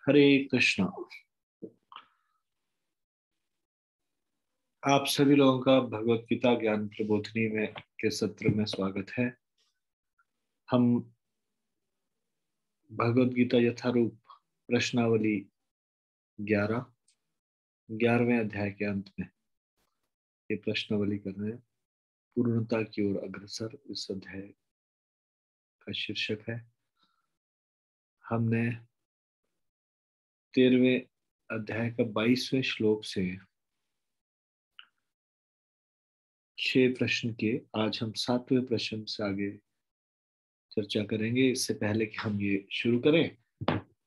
हरे कृष्णा। आप सभी लोगों का भगवत गीता ज्ञान प्रबोधिनी में के सत्र में स्वागत है। हम भगवत गीता यथारूप प्रश्नावली 11वें अध्याय के अंत में ये प्रश्नावली कर रहे हैं। पूर्णता की ओर अग्रसर इस अध्याय का शीर्षक है। हमने 13वें अध्याय का 22वें श्लोक से 6 प्रश्न किए। आज हम 7वें प्रश्न से आगे चर्चा करेंगे। इससे पहले कि हम ये शुरू करें,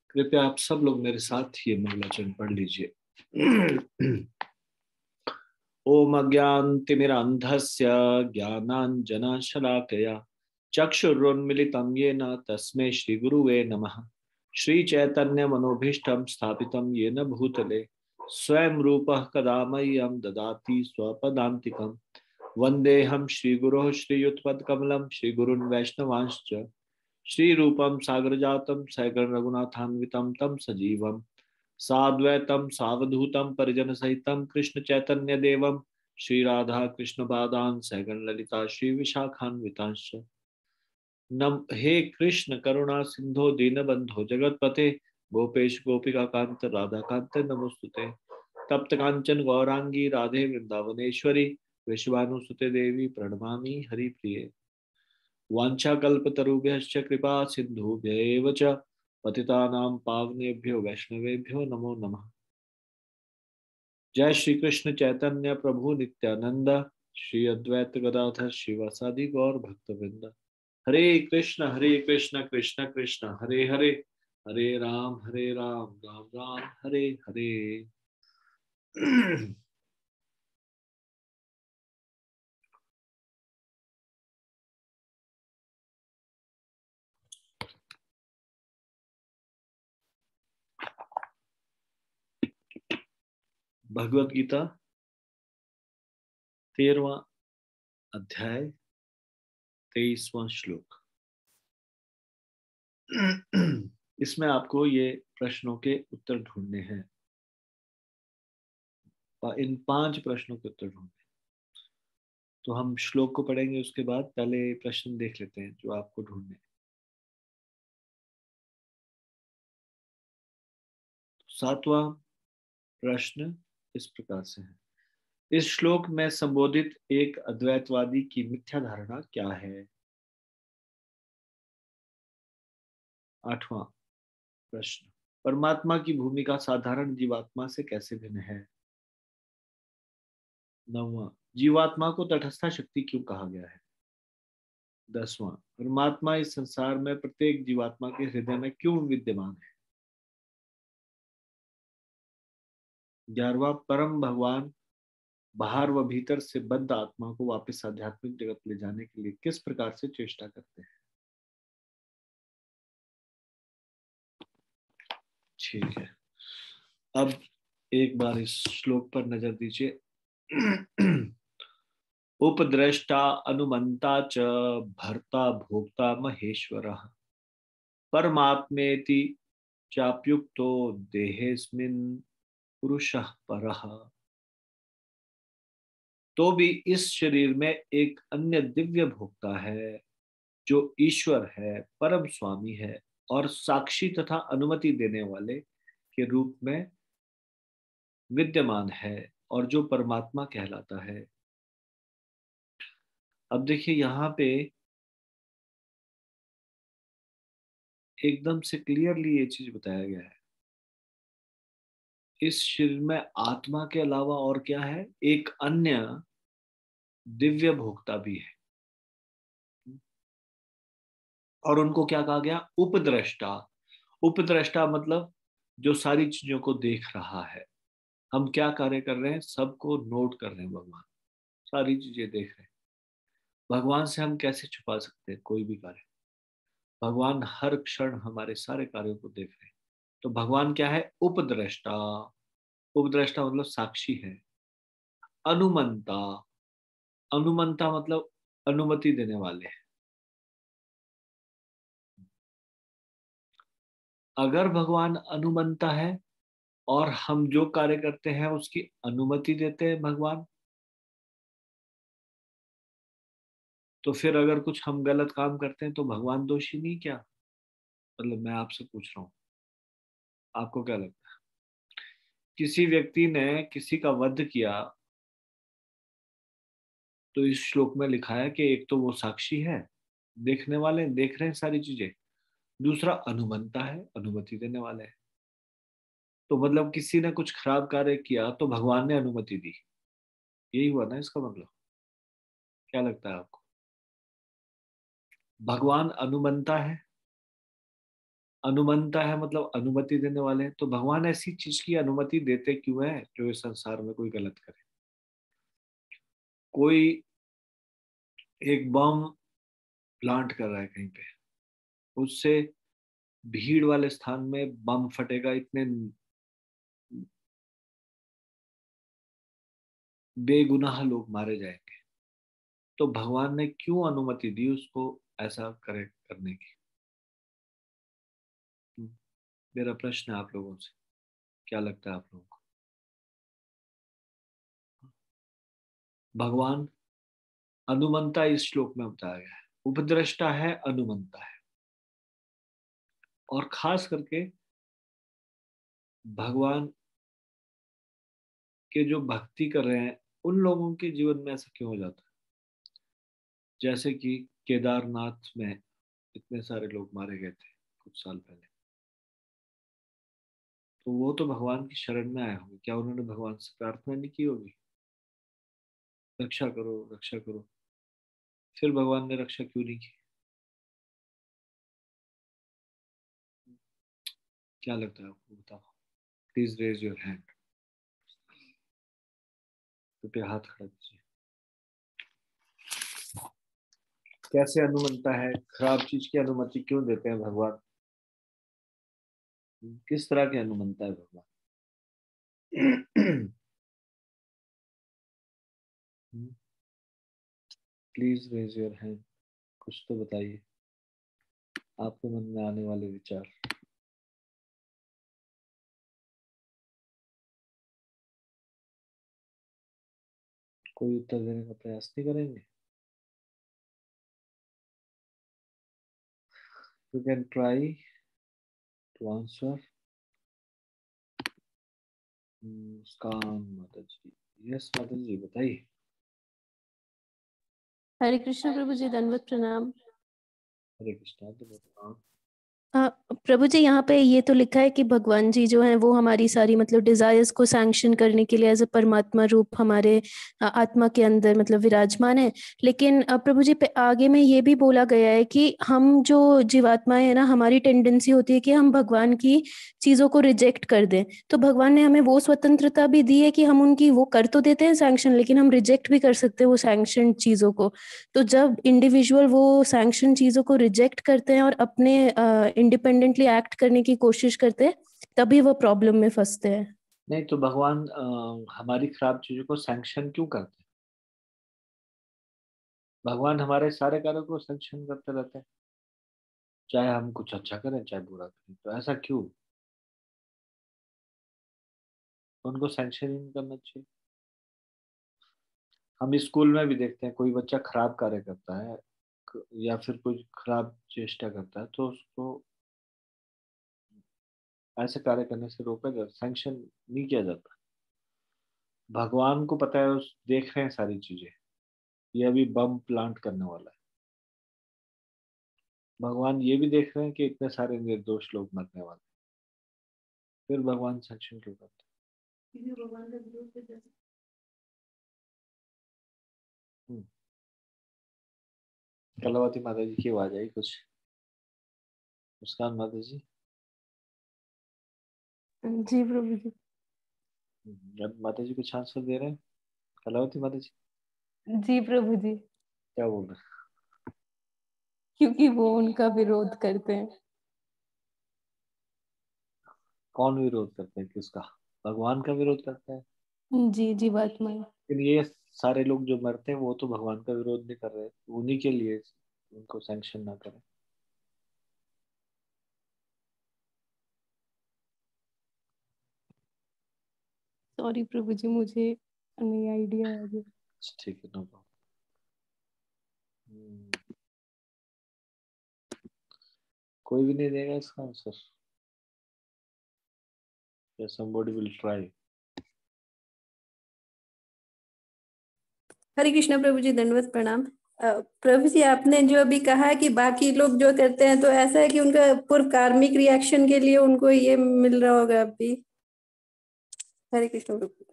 कृपया आप सब लोग मेरे साथ ये मंगलाचरण पढ़ लीजिए। ओम अज्ञानतिमिरान्धस्य ज्ञानाञ्जनशलाकया चक्षुरुन्मिलितं येन तस्मै श्रीगुरुवे नमः। श्रीचैतन्यमनोभीष्टं स्थापितं येन भूतले स्वयं रूपः कदा मह्यं ददाति स्वपदान्तिकं। वन्देऽहं श्रीगुरोः श्रीयुतपदकमलं श्रीगुरून् वैष्णवांश्च श्रीरूपं सागरजातं सगण रघुनाथान्वितं तं सजीवं साद्वैतं सावधूतं परिजनसहितं कृष्ण चैतन्य देवं श्री राधा कृष्ण पादान् सगण ललिता श्री विशाखान्वितांश्च। नम हे कृष्ण करुणा सिंधो दीनबंधो जगतपते गोपेश गोपिका कांत राधा कांत नमोस्तुते। तप्त कांचन गौरांगी राधे वृंदावनेश्वरी विश्वानुसुते देवी प्रणमामि हरिप्रिये। वाञ्छाकल्पतरुभ्यश्च कृपा सिन्धुभ्यैव च पतितानां पावनेभ्यो वैष्णवेभ्यो नमो नमः। जय श्री कृष्ण चैतन्य प्रभु नित्यानंद श्री अद्वैत गदाधर श्रीवासादि गौर भक्तवृंद। हरे कृष्ण कृष्ण कृष्ण हरे हरे हरे राम राम राम हरे हरे। भगवत गीता 13वां अध्याय 23वां श्लोक। इसमें आपको ये प्रश्नों के उत्तर ढूंढने हैं। इन 5 प्रश्नों के उत्तर ढूंढने। तो हम श्लोक को पढ़ेंगे, उसके बाद पहले प्रश्न देख लेते हैं जो आपको ढूंढने। 7वां प्रश्न इस प्रकार से है। इस श्लोक में संबोधित एक अद्वैतवादी की मिथ्या धारणा क्या है? 8वां प्रश्न, परमात्मा की भूमिका साधारण जीवात्मा से कैसे भिन्न है? 9वां, जीवात्मा को तटस्था शक्ति क्यों कहा गया है? 10वां, परमात्मा इस संसार में प्रत्येक जीवात्मा के हृदय में क्यों विद्यमान है? 11वां, परम भगवान बाहर व भीतर से बद्ध आत्मा को वापस आध्यात्मिक जगत ले जाने के लिए किस प्रकार से चेष्टा करते हैं? ठीक है, अब एक बार इस श्लोक पर नजर दीजिए। उपद्रष्टा अनुमंता च भर्ता भोक्ता महेश्वरः परमात्मेति चाप्युक्तो देहेस्मिन् पुरुषः परः। तो भी इस शरीर में एक अन्य दिव्य भोक्ता है जो ईश्वर है, परम स्वामी है और साक्षी तथा अनुमति देने वाले के रूप में विद्यमान है और जो परमात्मा कहलाता है। अब देखिए, यहाँ पे एकदम से क्लियरली ये चीज बताया गया है। इस शरीर में आत्मा के अलावा और क्या है? एक अन्य दिव्य भोक्ता भी है। और उनको क्या कहा गया? उपद्रष्टा। उपद्रष्टा मतलब जो सारी चीजों को देख रहा है। हम क्या कार्य कर रहे हैं? सबको नोट कर रहे हैं। भगवान सारी चीजें देख रहे हैं। भगवान से हम कैसे छुपा सकते हैं कोई भी कार्य? भगवान हर क्षण हमारे सारे कार्यों को देख रहे हैं। तो भगवान क्या है? उपद्रष्टा। उपद्रष्टा मतलब साक्षी है। अनुमंता। अनुमंता मतलब अनुमति देने वाले हैं। अगर भगवान अनुमंता है और हम जो कार्य करते हैं उसकी अनुमति देते हैं भगवान, तो फिर अगर कुछ हम गलत काम करते हैं तो भगवान दोषी नहीं क्या? मतलब मैं आपसे पूछ रहा हूँ, आपको क्या लगता है? किसी व्यक्ति ने किसी का वध किया, तो इस श्लोक में लिखा है कि एक तो वो साक्षी है, देखने वाले देख रहे हैं सारी चीजें, दूसरा अनुमंता है, अनुमति देने वाले हैं। तो मतलब किसी ने कुछ खराब कार्य किया तो भगवान ने अनुमति दी, यही हुआ ना इसका मतलब? क्या लगता है आपको? भगवान अनुमंता है, अनुमंता है मतलब अनुमति देने वाले हैं, तो भगवान ऐसी चीज की अनुमति देते क्यों है जो इस संसार में कोई गलत करे? कोई एक बम प्लांट कर रहा है कहीं पे, उससे भीड़ वाले स्थान में बम फटेगा, इतने बेगुनाह लोग मारे जाएंगे, तो भगवान ने क्यों अनुमति दी उसको ऐसा करे करने की? मेरा प्रश्न है आप लोगों से, क्या लगता है आप लोगों को? भगवान अनुमंता इस श्लोक में बताया गया है, उपद्रष्टा है, अनुमंता है। और खास करके भगवान के जो भक्ति कर रहे हैं उन लोगों के जीवन में ऐसा क्यों हो जाता है? जैसे कि केदारनाथ में इतने सारे लोग मारे गए थे कुछ साल पहले, तो वो तो भगवान की शरण में आए होंगे, क्या उन्होंने भगवान से प्रार्थना नहीं की होगी, रक्षा करो रक्षा करो? फिर भगवान ने रक्षा क्यों नहीं की? क्या लगता है आपको, बताओ? प्लीज रेज योर हैंड, कृपया हाथ खड़ा कीजिए। कैसे अनुमंता है, खराब चीज की अनुमति क्यों देते हैं भगवान? किस तरह की अनुमंता है भगवान? प्लीज रेज योर हैंड, कुछ तो बताइए, आपके मन में आने वाले विचार। कोई उत्तर देने का प्रयास नहीं करेंगे? You can try to answer. Muskan माता जी, यस माता जी बताइए। हरे कृष्ण प्रभु जी, दंडवत प्रणाम। हरे कृष्णा, तो बताओ। प्रभु जी, यहाँ पे ये तो लिखा है कि भगवान जी जो हैं वो हमारी सारी मतलब डिजायर्स को सैंक्शन करने के लिए एज अ परमात्मा रूप हमारे आत्मा के अंदर मतलब विराजमान है। लेकिन प्रभु जी पे आगे में ये भी बोला गया है कि हम जो जीवात्माएं हैं ना, हमारी टेंडेंसी होती है कि हम भगवान की चीजों को रिजेक्ट कर दें। तो भगवान ने हमें वो स्वतंत्रता भी दी है कि हम उनकी वो कर तो देते हैं सैंक्शन, लेकिन हम रिजेक्ट भी कर सकते हैं वो सैंक्शन चीजों को। तो जब इंडिविजुअल वो सैंक्शन चीजों को रिजेक्ट करते हैं और अपने इंडिपेंडेंटली एक्ट करने की कोशिश करते हैं, तभी वो प्रॉब्लम में फंसते हैं। नहीं तो भगवान हमारी खराब चीजों को सैंक्शन क्यों करते हैं? भगवान हमारे सारे कार्यों को सैंक्शन करते रहते हैं, चाहे हम कुछ अच्छा करें चाहे बुरा करें, तो ऐसा क्यों? उनको सैंक्शन ही नहीं करना चाहिए। हम स्कूल में भी देखते हैं, कोई बच्चा खराब कार्य करता है या फिर कोई खराब चेष्टा करता है तो उसको ऐसे कार्य करने से रोका जाता, सैंक्शन नहीं किया जाता। भगवान को पता है, उस देख रहे हैं सारी चीजें, ये अभी बम प्लांट करने वाला है, भगवान ये भी देख रहे हैं कि इतने सारे निर्दोष लोग मरने वाले हैं, फिर भगवान सैंक्शन क्यों करते हैं? कलावती माता जी की आवाज आई कुछ? मुस्कान माता जी। जी प्रभु जी। अब माता जी कुछ आंसर दे रहे हैं? कलावती माता जी जी प्रभु जी, क्या बोल रहे हैं? क्योंकि वो उनका विरोध करते हैं। कौन विरोध करते हैं किसका? भगवान का विरोध करता है? जी जीवात्माएं। लेकिन ये सारे लोग जो मरते हैं वो तो भगवान का विरोध नहीं कर रहे, उन्हीं के लिए उनको सैंक्शन ना करें। सॉरी प्रभु जी, मुझे नहीं आइडिया है अभी। ठीक है, नो प्रॉब्लम। कोई भी नहीं देगा इसका आंसर? या somebody will try? हरे कृष्णा प्रभु जी, दंडवत प्रणाम। प्रभु जी, आपने जो अभी कहा कि बाकी लोग जो करते हैं तो ऐसा है कि उनका पूर्व कार्मिक रिएक्शन के लिए उनको ये मिल रहा होगा अभी। हरे कृष्ण प्रभु।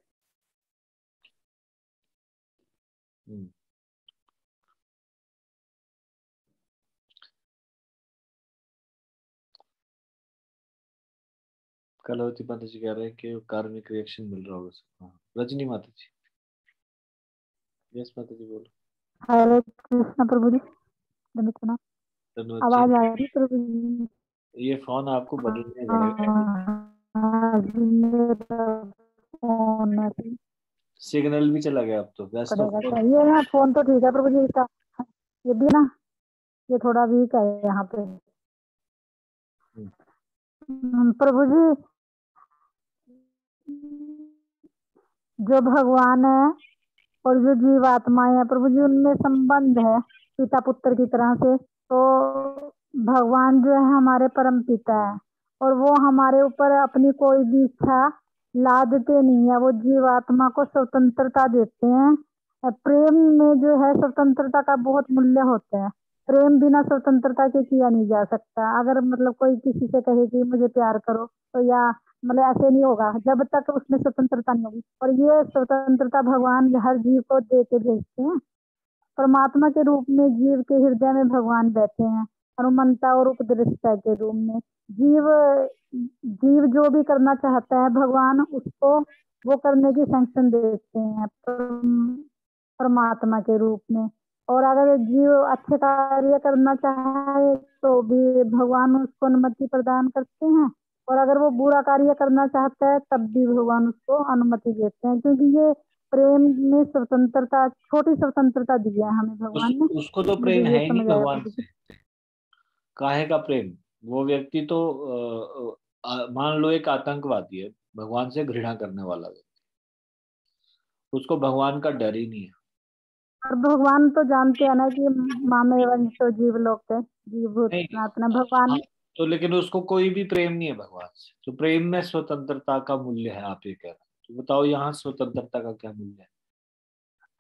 कलवती माता जी कह रहे हैं कि कार्मिक रिएक्शन मिल रहा होगा सबको। हाँ, रजनी माता जी। यस माता जी बोलो। हरे कृष्ण प्रभु जी, दंडवत प्रणाम। धन्यवाद आवाज जी। आ रही प्रभु जी? ये फोन आपको बदलने पड़ेगा। हाँ जी, मेरा फोन ऐसे सिग्नल भी चला गया अब तो। वैसे तो पड़ेगा। ये ना फोन तो ठीक है प्रभु जी, इसका ये भी ना, ये थोड़ा वीक है यहाँ पे। प्रभु जी, जो भगवान है और जो जीवात्माएं हैं प्रभु जी, उनमें संबंध है पिता पुत्र की तरह से। तो भगवान जो है हमारे परम पिता है और वो हमारे ऊपर अपनी कोई भी इच्छा लादते नहीं है। वो जीवात्मा को स्वतंत्रता देते हैं। प्रेम में जो है स्वतंत्रता का बहुत मूल्य होता है। प्रेम बिना स्वतंत्रता के किया नहीं जा सकता। अगर मतलब कोई किसी से कहे कि मुझे प्यार करो, तो या मतलब ऐसे नहीं होगा जब तक उसमें स्वतंत्रता नहीं होगी। और ये स्वतंत्रता भगवान हर जीव को दे के भेजते हैं। परमात्मा के रूप में जीव के हृदय में भगवान बैठे हैं, हनुमंता और उपदेष्टा के रूप में। जीव जीव जो भी करना चाहता है भगवान उसको वो करने की सैंक्शन देते हैं परमात्मा के रूप में। और अगर जीव अच्छे कार्य करना चाहे तो भी भगवान उसको अनुमति प्रदान करते हैं। और अगर वो बुरा कार्य करना चाहता है तब भी भगवान उसको अनुमति देते हैं, क्योंकि ये प्रेम में स्वतंत्रता, छोटी स्वतंत्रता दी है हमें भगवान ने। उसको तो मुझे प्रेम ये है ही नहीं समझ आया भगवान प्रभु जी। से। काहे का प्रेम? वो व्यक्ति तो मान लो एक आतंकवादी है, भगवान से घृणा करने वाला व्यक्ति, उसको भगवान का डर ही नहीं है। और भगवान तो जानते हैं ना कि मामे वंशो जीव लोक है, जीव भूत नहीं, सनातन भगवान। हाँ, तो लेकिन उसको कोई भी प्रेम नहीं है भगवान से। तो प्रेम में स्वतंत्रता का मूल्य है, आप ये कह रहे हैं। तो बताओ यहाँ स्वतंत्रता का क्या मूल्य है?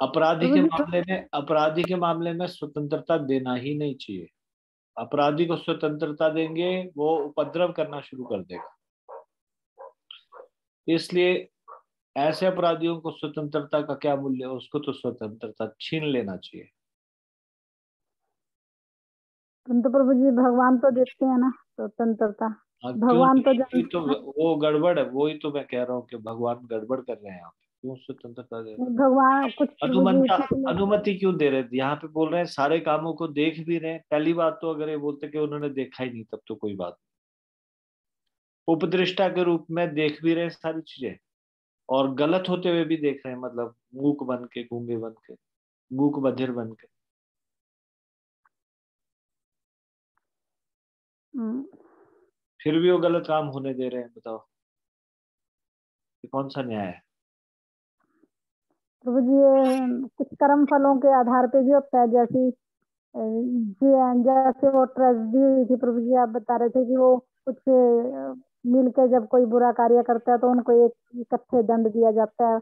प्रभु जी, अपराधी के मामले में स्वतंत्रता देना ही नहीं चाहिए। अपराधी को स्वतंत्रता देंगे वो उपद्रव करना शुरू कर देगा। इसलिए ऐसे अपराधियों को स्वतंत्रता का क्या मूल्य है? उसको तो स्वतंत्रता छीन लेना चाहिए। परंतु प्रभु जी भगवान तो देते हैं ना स्वतंत्रता। क्यों? भगवान तो ये तो जानते हैं। वो गड़बड़ है। वो ही तो मैं कह रहा हूँ कि भगवान गड़बड़ कर रहे हैं यहाँ पे। क्यों स्वतंत्रता दे रहे हैं? नहीं, भगवान कुछ प्रभु जी पिछले अनुमति क्यों दे रहे थे? यहाँ पे बोल रहे हैं सारे कामों को देख भी रहे हैं। पहली बात तो अगर ये बोलते कि उन्होंने देखा ही नहीं तब तो कोई बात नहीं। उपदृष्टा के रूप में देख भी रहे हैं सारी चीजें, और गलत होते हुए भी देख रहे हैं। मतलब मूक बन के, गूंगे बन के, मूक बधिर बन के, फिर भी वो गलत काम होने दे रहे हैं। बताओ ये कौन सा न्याय है? प्रभु जी ये कुछ कर्म फलों के आधार पे भी होता है। जैसे जैसे वो ट्रेजेडी हुई थी प्रभु जी, आप बता रहे थे कि वो कुछ मिल के जब कोई बुरा कार्य करता है तो उनको एक इकट्ठे दंड दिया जाता है।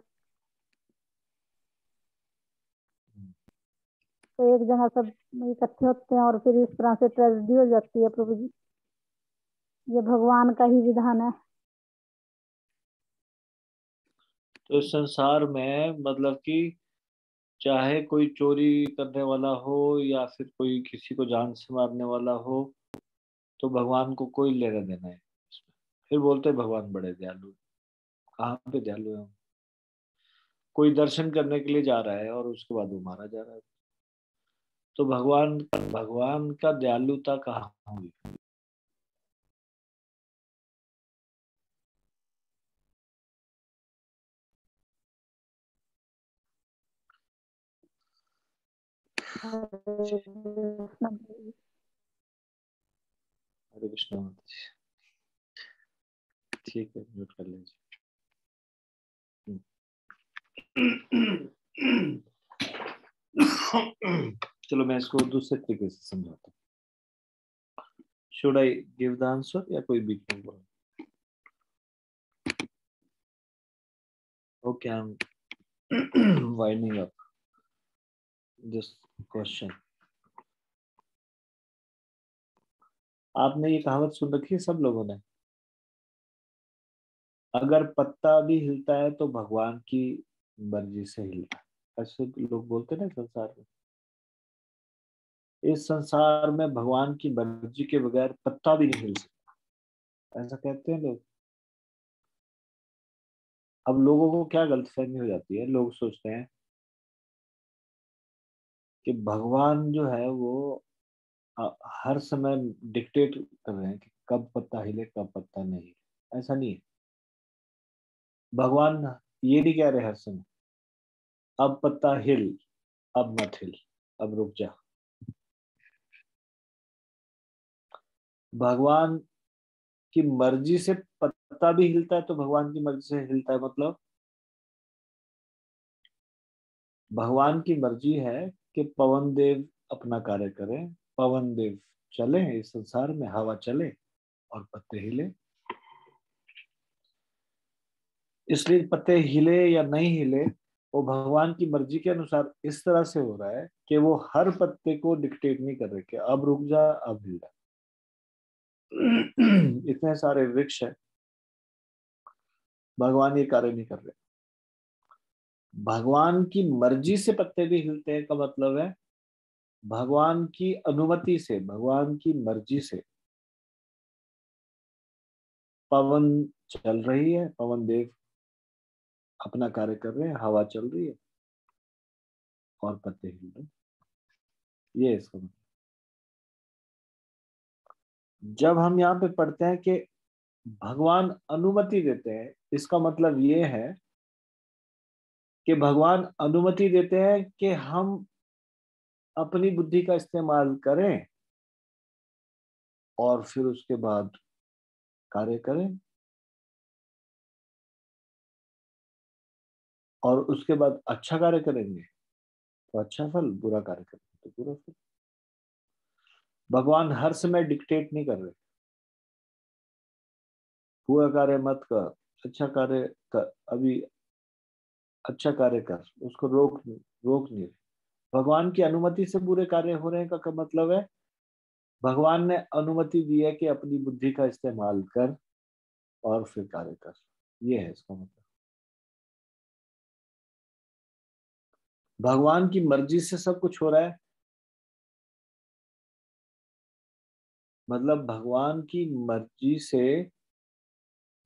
तो एक जगह सब इकट्ठे होते हैं और फिर इस तरह से ट्रेजेडी हो जाती है प्रभु जी। ये भगवान का ही विधान है। तो इस संसार में मतलब कि चाहे कोई चोरी करने वाला हो या फिर कोई किसी को जान से मारने वाला हो, तो भगवान को कोई लेना देना है इसमें। फिर बोलते हैं भगवान बड़े दयालु हैं। कहाँ पे दयालु है? कोई दर्शन करने के लिए जा रहा है और उसके बाद वो मारा जा रहा है। तो भगवान भगवान का दयालुता कहाँ हुई? हरे कृष्ण माता जी। ठीक है, म्यूट कर लीजिए। चलो मैं इसको दूसरे तरीके से समझाता हूँ। Should I give the answer या कोई भी बोला? Okay, I am winding up this question. आपने ये कहावत सुन रखी है सब लोगों ने? अगर पत्ता भी हिलता है तो भगवान की मर्जी से हिलता है, ऐसे लोग बोलते ना संसार में। इस संसार में भगवान की मर्जी के बगैर पत्ता भी नहीं हिल सकता, ऐसा कहते हैं लोग। अब लोगों को क्या गलतफहमी हो जाती है, लोग सोचते हैं कि भगवान जो है वो हर समय डिक्टेट कर रहे हैं कि कब पत्ता हिले कब पत्ता नहीं हिले। ऐसा नहीं है। भगवान ये नहीं कह रहे हर समय अब पत्ता हिल, अब मत हिल, अब रुक जा। भगवान की मर्जी से पत्ता भी हिलता है तो भगवान की मर्जी से हिलता है, मतलब भगवान की मर्जी है कि पवन देव अपना कार्य करें, पवन देव चले इस संसार में, हवा चले और पत्ते हिले। इसलिए पत्ते हिले या नहीं हिले वो भगवान की मर्जी के अनुसार इस तरह से हो रहा है कि वो हर पत्ते को डिक्टेट नहीं कर रहे कि अब रुक जा अब हिल जा। इतने सारे वृक्ष है, भगवान ये कार्य नहीं कर रहे। भगवान की मर्जी से पत्ते भी हिलते हैं का मतलब है भगवान की अनुमति से, भगवान की मर्जी से पवन चल रही है, पवन देव अपना कार्य कर रहे हैं, हवा चल रही है और पत्ते हिल रहे हैं। ये इसका मतलब। जब हम यहाँ पे पढ़ते हैं कि भगवान अनुमति देते हैं, इसका मतलब ये है कि भगवान अनुमति देते हैं कि हम अपनी बुद्धि का इस्तेमाल करें और फिर उसके बाद कार्य करें, और उसके बाद अच्छा कार्य करेंगे तो अच्छा फल, बुरा कार्य करेंगे तो बुरा फल। भगवान हर समय डिक्टेट नहीं कर रहे, बुरा कार्य मत कर, अच्छा कार्य कर, अभी अच्छा कार्य कर, उसको रोक नहीं रहे। भगवान की अनुमति से बुरे कार्य हो रहे हैं का मतलब है भगवान ने अनुमति दी है कि अपनी बुद्धि का इस्तेमाल कर और फिर कार्य कर। ये है इसका मतलब। भगवान की मर्जी से सब कुछ हो रहा है, मतलब भगवान की मर्जी से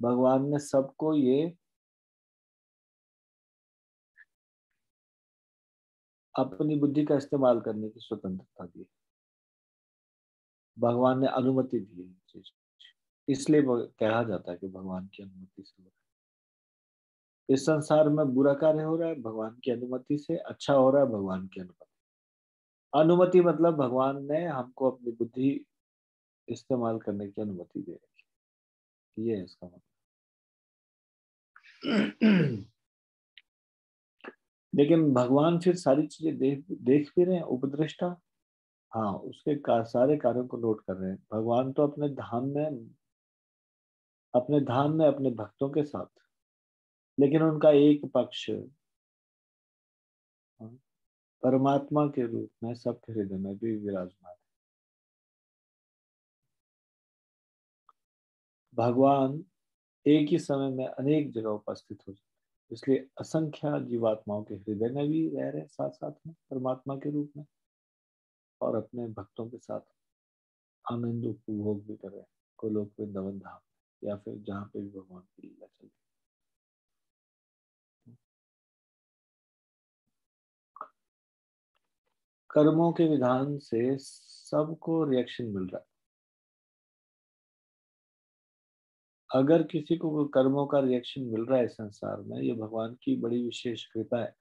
भगवान ने सबको ये अपनी बुद्धि का इस्तेमाल करने की स्वतंत्रता दी। भगवान ने अनुमति दी है चीज, इसलिए कहा जाता है कि भगवान की अनुमति से हो रहा है। इस संसार में बुरा कार्य हो रहा है भगवान की अनुमति से, अच्छा हो रहा है भगवान की अनुमति। अनुमति मतलब भगवान ने हमको अपनी बुद्धि इस्तेमाल करने की अनुमति दे रखी। ये है इसका मतलब। लेकिन भगवान फिर सारी चीजें देख भी रहे हैं, उपदृष्टा। हाँ, उसके सारे कार्यों को नोट कर रहे हैं। भगवान तो अपने धाम में अपने भक्तों के साथ, लेकिन उनका एक पक्ष परमात्मा के रूप में सबके हृदय में भी विराजमान है। भगवान एक ही समय में अनेक जगह उपस्थित हो जाते हैं, इसलिए असंख्य जीवात्माओं के हृदय में भी रह रहे हैं साथ साथ में परमात्मा के रूप में, और अपने भक्तों के साथ आनंद उपभोग भी कर रहे हैं गोलोक वृंदावन धाम, या फिर जहाँ पे भी भगवान की लीला चल रही है। कर्मों के विधान से सबको रिएक्शन मिल रहा है। अगर किसी को कर्मों का रिएक्शन मिल रहा है संसार में, ये भगवान की बड़ी विशेष कृपा है।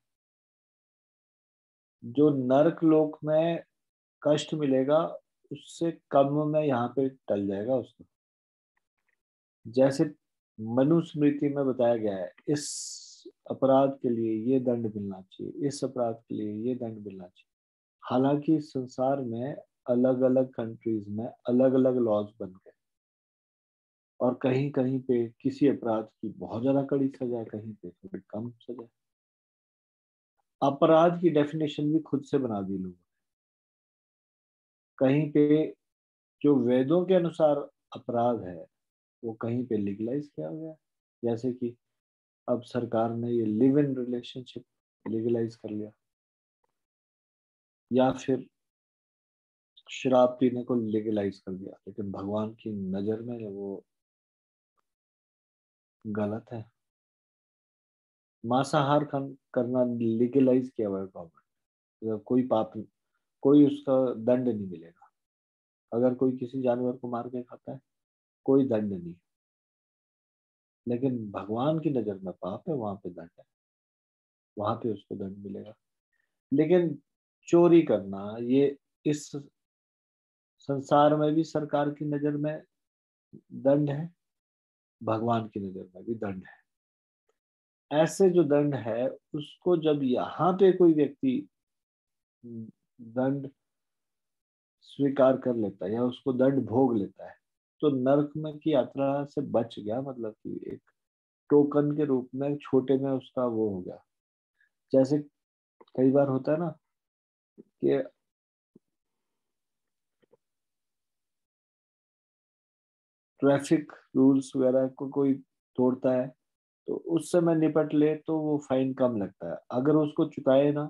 जो नरक लोक में कष्ट मिलेगा उससे कम में यहाँ पे टल जाएगा उसको। जैसे मनुस्मृति में बताया गया है, इस अपराध के लिए ये दंड मिलना चाहिए, इस अपराध के लिए ये दंड मिलना चाहिए। हालांकि संसार में अलग अलग कंट्रीज में अलग अलग लॉज बन गए और कहीं कहीं पे किसी अपराध की बहुत ज्यादा कड़ी सजा है, कहीं पे थोड़ी कम सजा। अपराध की डेफिनेशन भी खुद से बना दी लोगों ने। कहीं पे जो वेदों के अनुसार अपराध है वो कहीं पे लीगलाइज किया गया है। जैसे कि अब सरकार ने ये लिव इन रिलेशनशिप लीगलाइज कर लिया, या फिर शराब पीने को लीगलाइज कर दिया, लेकिन भगवान की नजर में वो गलत है। मांसाहार करना लीगलाइज किया हुआ है गवर्नमेंट, कोई पाप, कोई उसका दंड नहीं मिलेगा। अगर कोई किसी जानवर को मार के खाता है कोई दंड नहीं, लेकिन भगवान की नजर में पाप है, वहां पे दंड है, वहां पे उसको दंड मिलेगा। लेकिन चोरी करना ये इस संसार में भी सरकार की नजर में दंड है, भगवान की नजर में भी दंड है। ऐसे जो दंड है उसको जब यहाँ पे कोई व्यक्ति दंड स्वीकार कर लेता है या उसको दंड भोग लेता है तो नरक में की यात्रा से बच गया। मतलब कि एक टोकन के रूप में छोटे में उसका वो हो गया। जैसे कई बार होता है ना कि ट्रैफिक रूल्स वगैरह को कोई तोड़ता है तो उस समय निपट ले तो वो फाइन कम लगता है। अगर उसको चुकाए ना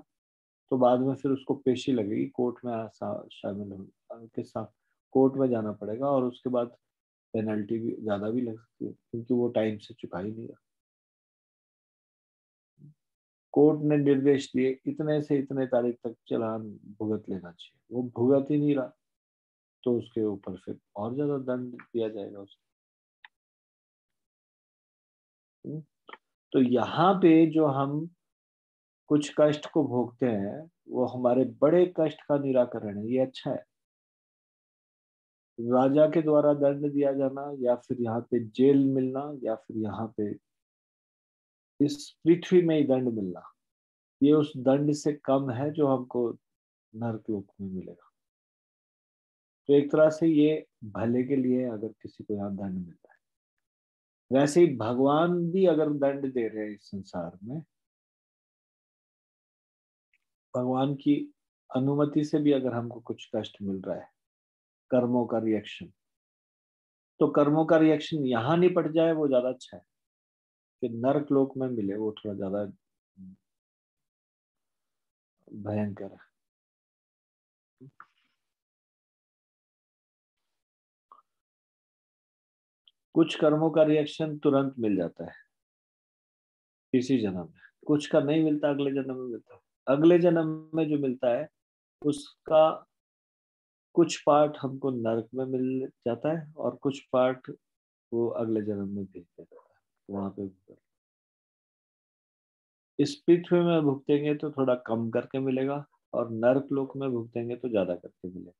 तो बाद में फिर उसको पेशी लगेगी, कोर्ट में शामिल हो के साथ कोर्ट में जाना पड़ेगा और उसके बाद पेनल्टी भी ज्यादा भी लग सकती है क्योंकि वो टाइम से चुका ही नहीं रहा। कोर्ट ने निर्देश दिए इतने से इतने तारीख तक चालान भुगत लेना चाहिए, वो भुगत ही नहीं रहा तो उसके ऊपर फिर और ज्यादा दंड दिया जाएगा उसको। तो यहाँ पे जो हम कुछ कष्ट को भोगते हैं वो हमारे बड़े कष्ट का निराकरण है, ये अच्छा है। राजा के द्वारा दंड दिया जाना या फिर यहाँ पे जेल मिलना या फिर यहाँ पे इस पृथ्वी में ही दंड मिलना, ये उस दंड से कम है जो हमको नरकलोक में मिलेगा। तो एक तरह से ये भले के लिए अगर किसी को यहाँ दंड मिलता है। वैसे ही भगवान भी अगर दंड दे रहे हैं इस संसार में, भगवान की अनुमति से भी अगर हमको कुछ कष्ट मिल रहा है, कर्मों का रिएक्शन, तो कर्मों का रिएक्शन यहाँ निपट जाए वो ज्यादा अच्छा है कि नरक लोक में मिले, वो थोड़ा ज्यादा भयंकर है। कुछ कर्मों का रिएक्शन तुरंत मिल जाता है इसी जन्म में, कुछ का नहीं मिलता, अगले जन्म में मिलता है। अगले जन्म में जो मिलता है उसका कुछ पार्ट हमको नरक में मिल जाता है और कुछ पार्ट वो अगले जन्म में भेज देता है, वहां पे इस पृथ्वी में भुगतेंगे तो थोड़ा कम करके मिलेगा और नरक लोक में भुगतेंगे तो ज्यादा करके मिलेगा।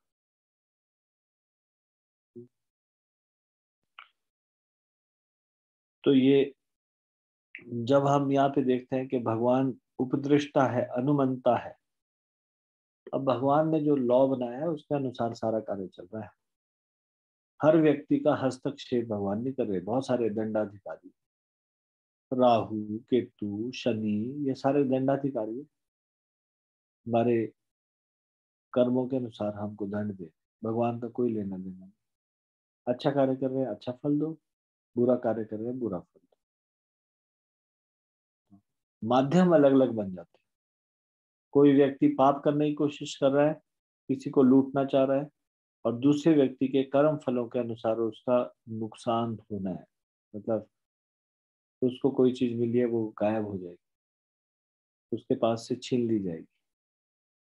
तो ये जब हम यहाँ पे देखते हैं कि भगवान उपदृष्टा है, अनुमंता है, अब भगवान ने जो लॉ बनाया है उसके अनुसार सारा कार्य चल रहा है। हर व्यक्ति का हस्तक्षेप भगवान नहीं कर रहे। बहुत सारे दंडाधिकारी, राहु, केतु, शनि, ये सारे दंडाधिकारी हमारे कर्मों के अनुसार हमको दंड दे। भगवान का कोई लेना देना नहीं। अच्छा कार्य कर रहे हैं अच्छा फल दो, बुरा कार्य कर रहे हैं बुरा फल दो। माध्यम अलग अलग बन जाते हैं। कोई व्यक्ति पाप करने की कोशिश कर रहा है, किसी को लूटना चाह रहा है और दूसरे व्यक्ति के कर्म फलों के अनुसार उसका नुकसान होना है। मतलब उसको कोई चीज मिली है वो गायब हो जाएगी, उसके पास से छीन ली जाएगी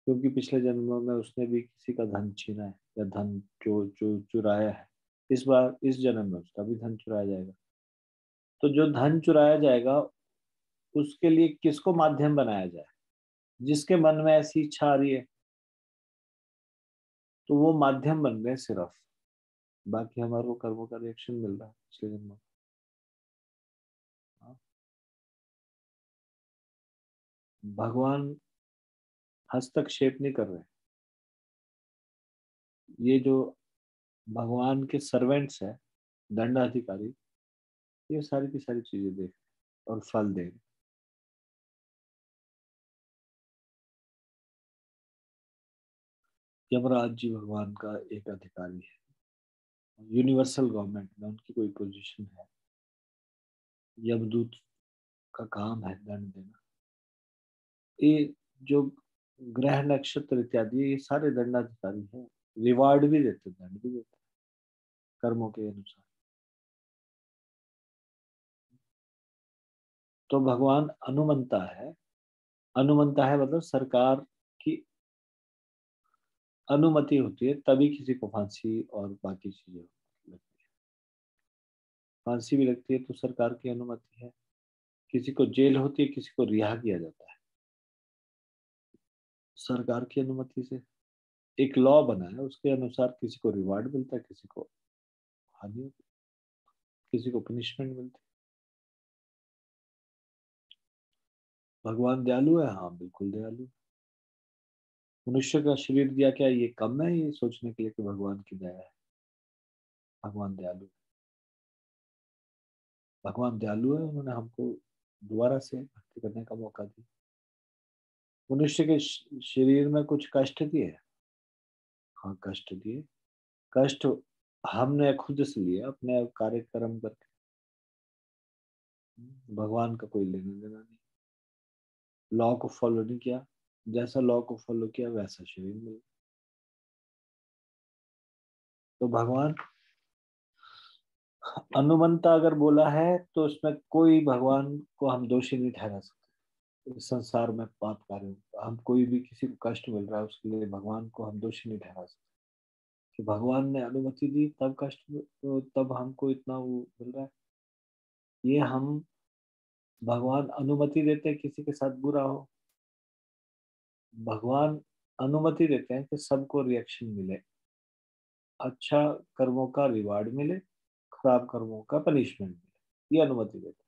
क्योंकि पिछले जन्मों में उसने भी किसी का धन छीना है या धन चुराया है। इस बार इस जन्म में उसका भी धन चुराया जाएगा। तो जो धन चुराया जाएगा उसके लिए किसको माध्यम बनाया जाए? जिसके मन में ऐसी इच्छा आ रही है तो वो माध्यम बन गए सिर्फ, बाकी हमारे को कर्मों का रिएक्शन मिल रहा है पिछले जन्म में। भगवान हस्तक्षेप नहीं कर रहे। ये जो भगवान के सर्वेंट्स है, दंडाधिकारी, ये सारी की सारी चीजें देख रहे और फल दे रहे। यमराज जी भगवान का एक अधिकारी है, यूनिवर्सल गवर्नमेंट में उनकी कोई पोजीशन है। यमदूत का काम है दंड देना। ये जो ग्रह नक्षत्र इत्यादि ये सारे दंडाधिकारी हैं, रिवार्ड भी देते, दंड भी देते कर्मों के अनुसार। तो भगवान अनुमंता है। अनुमंता है मतलब सरकार की अनुमति होती है तभी किसी को फांसी और बाकी चीजें लगती है। फांसी भी लगती है तो सरकार की अनुमति है। किसी को जेल होती है, किसी को रिहा किया जाता है सरकार की अनुमति से। एक लॉ बना है, उसके अनुसार किसी को रिवार्ड मिलता है, किसी को हानि होती है, किसी को पनिशमेंट मिलती है। भगवान दयालु है, हाँ बिल्कुल दयालु। मनुष्य का शरीर दिया, क्या ये कम है ये सोचने के लिए कि भगवान की दया है? भगवान दयालु। भगवान दयालु है, उन्होंने हमको दोबारा से भक्ति करने का मौका दिया। मनुष्य के शरीर में कुछ कष्ट दिए, हाँ कष्ट दिए। कष्ट हमने खुद से लिया अपने कार्यक्रम करके। भगवान का कोई लेना देना नहीं। लॉ को फॉलो नहीं किया, जैसा लॉ को फॉलो किया वैसा शरीर मिला। तो भगवान अनुमंता अगर बोला है तो उसमें कोई भगवान को हम दोषी नहीं ठहरा सकते। इस संसार में पाप कार्य हम कोई भी किसी को कष्ट मिल रहा है उसके लिए भगवान को हम दोषी नहीं ठहरा सकते कि भगवान ने अनुमति दी तब कष्ट, तो तब हमको इतना वो मिल रहा है। ये हम भगवान अनुमति देते हैं किसी के साथ बुरा हो, भगवान अनुमति देते हैं कि सबको रिएक्शन मिले, अच्छा कर्मों का रिवार्ड मिले, खराब कर्मों का पनिशमेंट मिले, ये अनुमति देते हैं।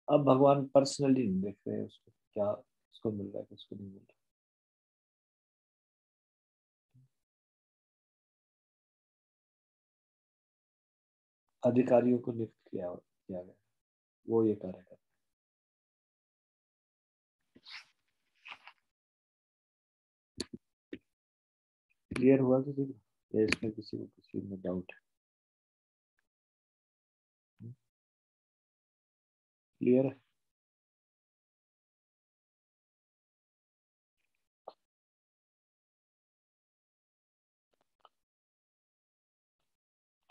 अब भगवान पर्सनली नहीं देख रहे हैं उसको क्या किसको मिल रहा है किसको नहीं मिल रहा। अधिकारियों को नियुक्त किया गया, वो ये कार्य करते हैं। क्लियर हुआ किसी को, या इसमें किसी को किसी में डाउट है? क्लियर है?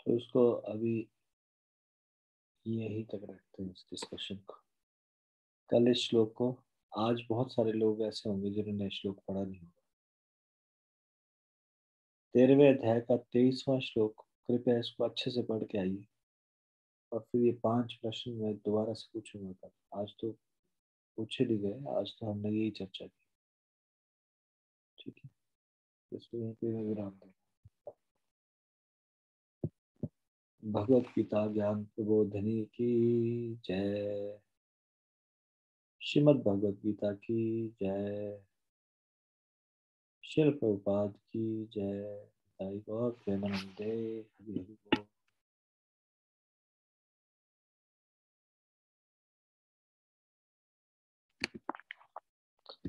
तो इसको अभी यही तक रखते हैं इस डिस्कशन को। कल इस श्लोक को, आज बहुत सारे लोग ऐसे होंगे जिन्होंने श्लोक पढ़ा नहीं होगा। 13वें अध्याय का 23वां श्लोक, कृपया इसको अच्छे से पढ़ के आइए। और फिर ये 5 प्रश्न मैं दोबारा से पूछूंगा कल। आज तो पूछे नहीं गए, आज तो हमने यही चर्चा की। ठीक है, इसको यहीं पे मैं विराम दूंगा। भगवत गीता ज्ञान प्रबोधिनी की जय। श्रीमद् भगवत गीता की जय। शिल प्रभुपाद की जय। गौर प्रेमानंदे हरि।